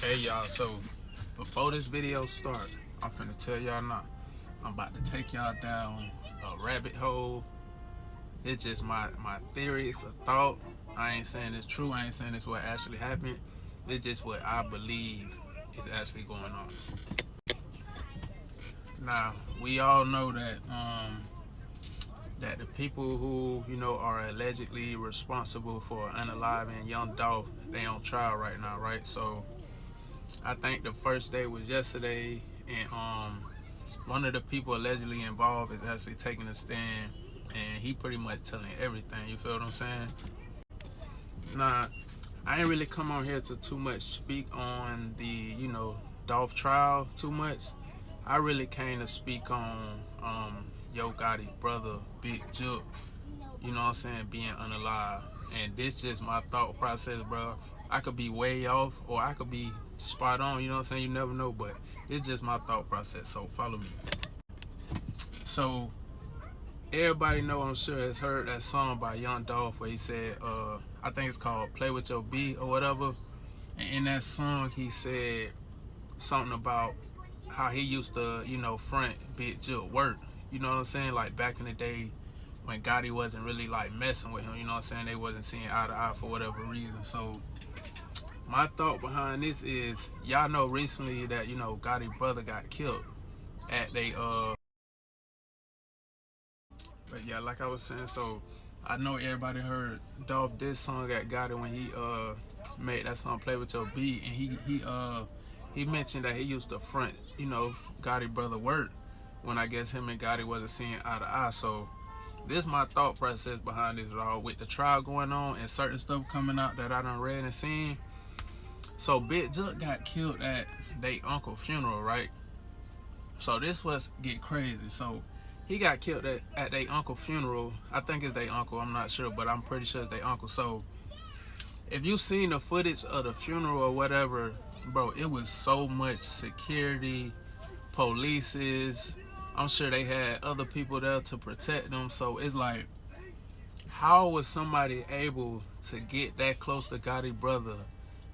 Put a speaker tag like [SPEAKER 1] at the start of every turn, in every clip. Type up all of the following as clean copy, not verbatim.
[SPEAKER 1] Hey y'all, so before this video start, I'm finna tell y'all now, I'm about to take y'all down a rabbit hole. It's just my theory, it's a thought. I ain't saying it's true, I ain't saying it's what actually happened. It's just what I believe is actually going on. Now, we all know that the people who, are allegedly responsible for unaliving young Dolph, they on trial right now, right? So I think the first day was yesterday, and one of the people allegedly involved is actually taking a stand, and he pretty much telling everything. You feel what I'm saying? Nah, I ain't really come on here to too much speak on the Dolph trial too much. I really came to speak on Yo Gotti brother Big Jook. You know what I'm saying, being unalive. And this just my thought process, bro. I could be way off or I could be spot on, you know what I'm saying? You never know, but it's just my thought process. So follow me. So everybody know, I'm sure, has heard that song by Young Dolph where he said, I think it's called Play With Your Beat or whatever. And in that song he said something about how he used to, front Big Jook work. You know what I'm saying? Like back in the day when Gotti wasn't really like messing with him, you know what I'm saying? They wasn't seeing eye to eye for whatever reason. So my thought behind this is, y'all know recently that, Gotti brother got killed at they but yeah, like I was saying, so I know everybody heard Dolph this song at Gotti when he made that song Play With Your Beat, and he mentioned that he used to front, Gotti brother work when I guess him and Gotti wasn't seeing eye to eye. So this is my thought process behind this all, with the trial going on and certain stuff coming out that I done read and seen. So Big Jook got killed at they uncle funeral, right? So this was get crazy. So he got killed at their uncle funeral. I think it's their uncle, I'm not sure, but I'm pretty sure it's their uncle. So if you seen the footage of the funeral or whatever, bro, it was so much security, polices. I'm sure they had other people there to protect them. So it's like, how was somebody able to get that close to Gotti brother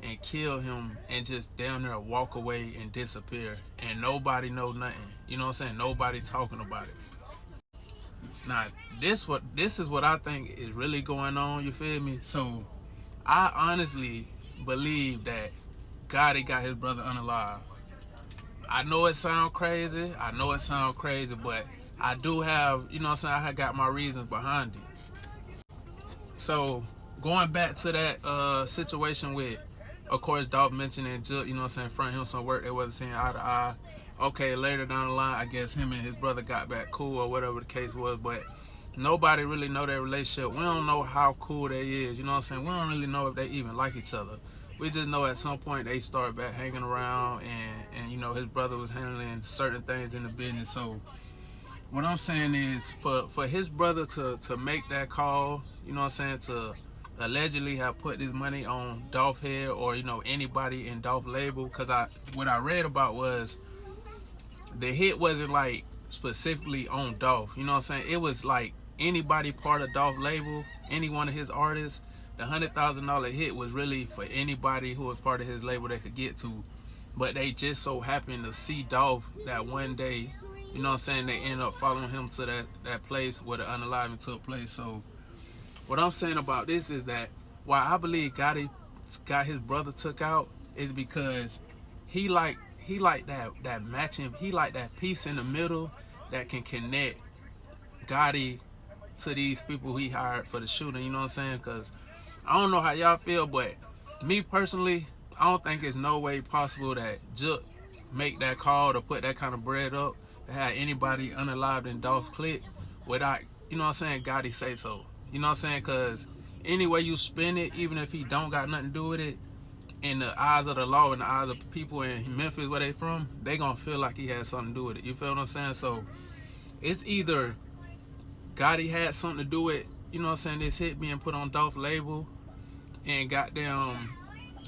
[SPEAKER 1] and kill him and just down there walk away and disappear and nobody know nothing? You know what I'm saying? Nobody talking about it. Now, this is what I think is really going on, you feel me? So I honestly believe that Gotti got his brother unalive. I know it sound crazy. But I do have, you know what I'm saying, I got my reasons behind it. So going back to that situation with, of course, Dolph mentioning Jook, you know what I'm saying, front him some work they wasn't seeing eye to eye. Okay, later down the line, I guess him and his brother got back cool or whatever the case was, but nobody really know their relationship. We don't know how cool they is, you know what I'm saying? We don't really know if they even like each other. We just know at some point they started back hanging around, and his brother was handling certain things in the business. So what I'm saying is, for his brother to make that call, you know what I'm saying, to allegedly have put this money on Dolph head or anybody in Dolph label, because what I read about was the hit wasn't like specifically on Dolph, you know what I'm saying? It was like anybody part of Dolph label, any one of his artists. The $100,000 hit was really for anybody who was part of his label they could get to, but they just so happened to see Dolph that one day. You know what I'm saying? They end up following him to that place where the unaliving took place. So what I'm saying about this is that why I believe Gotti got his brother took out is because he like that matching, he like that piece in the middle that can connect Gotti to these people he hired for the shooting. You know what I'm saying? Because I don't know how y'all feel, but me personally, I don't think it's no way possible that Jook make that call to put that kind of bread up to have anybody unalived in Dolph clip without, you know what I'm saying, Gotti say so. You know what I'm saying? Because any way you spin it, even if he don't got nothing to do with it, in the eyes of the law, in the eyes of people in Memphis where they from, they gonna feel like he had something to do with it. You feel what I'm saying? So it's either Gotti had something to do with, you know what I'm saying, this hit being put on Dolph label, and goddamn,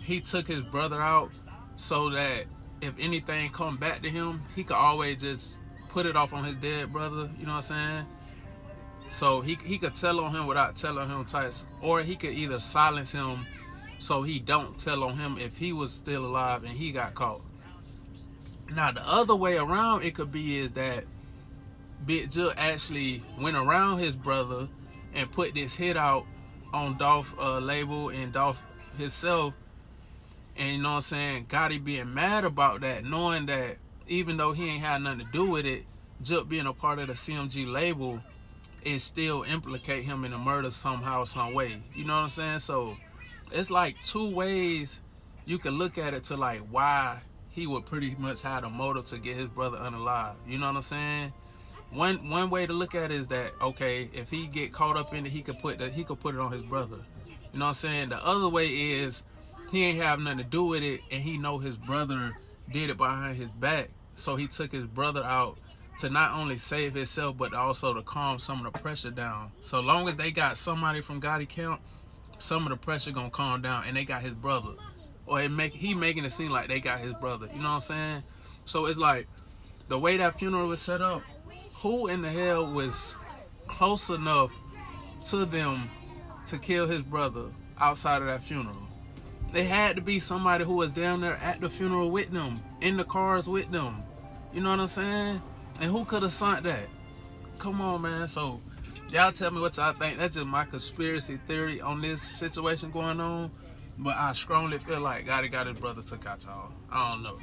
[SPEAKER 1] he took his brother out so that if anything come back to him, he could always just put it off on his dead brother, you know what I'm saying? So he could tell on him without telling him types, or he could either silence him so he don't tell on him if he was still alive and he got caught. Now the other way around it could be is that Big Jook actually went around his brother and put this hit out on Dolph label and Dolph himself, and you know what I'm saying, Gotti being mad about that, knowing that even though he ain't had nothing to do with it, Jook being a part of the CMG label, it still implicate him in the murder somehow, some way. You know what I'm saying? So it's like two ways you can look at it to like why he would pretty much have a motive to get his brother unalive. You know what I'm saying? One way to look at it is that, okay, if he get caught up in it, he could put it on his brother. You know what I'm saying? The other way is he ain't have nothing to do with it, and he know his brother did it behind his back, so he took his brother out to not only save himself but also to calm some of the pressure down. So long as they got somebody from Gotti camp, some of the pressure gonna calm down, and they got his brother, or he making it seem like they got his brother. You know what I'm saying? So it's like the way that funeral was set up. Who in the hell was close enough to them to kill his brother outside of that funeral? They had to be somebody who was down there at the funeral with them, in the cars with them. You know what I'm saying? And who could have sunk that? Come on, man. So y'all tell me what y'all think. That's just my conspiracy theory on this situation going on. But I strongly feel like Gotti got his brother took out y'all. I don't know.